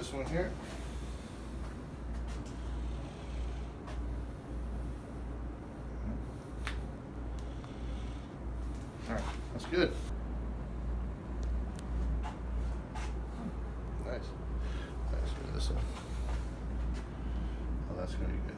this one here. All right, that's good. Nice. Let's do this one. Oh, that's gonna be good.